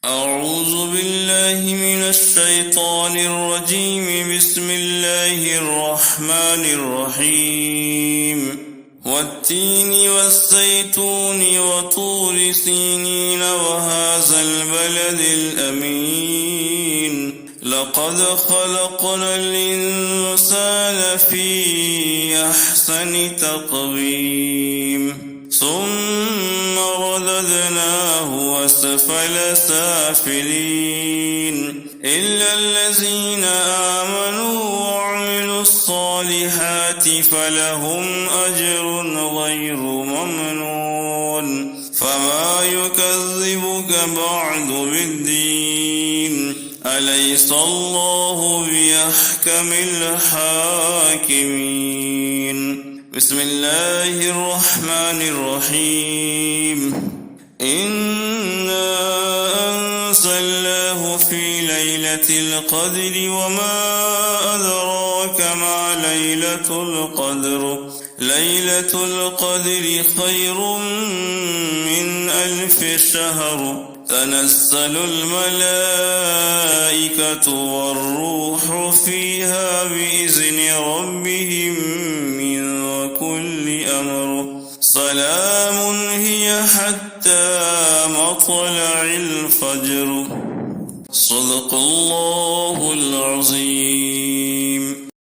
أعوذ بالله من الشيطان الرجيم. بسم الله الرحمن الرحيم. والتين والزيتون وطور سينين وهذا البلد الأمين لقد خلقنا الإنسان في أحسن تقويم ثم رددناه أسفل سافلين إلا الذين آمنوا وعملوا الصالحات فلهم أجر غير ممنون فما يكذبك بعد بالدين أليس الله بأحكم الحاكمين. بسم الله الرحمن الرحيم. إنا أنزلناه في ليلة القدر وما أدراك ما ليلة القدر. ليلة القدر خير من 1000 شهر. تنزل الملائكة والروح فيها بإذن ربهم من كل أمر سلام هي حتى مطلع الفجر. صدق الله العظيم.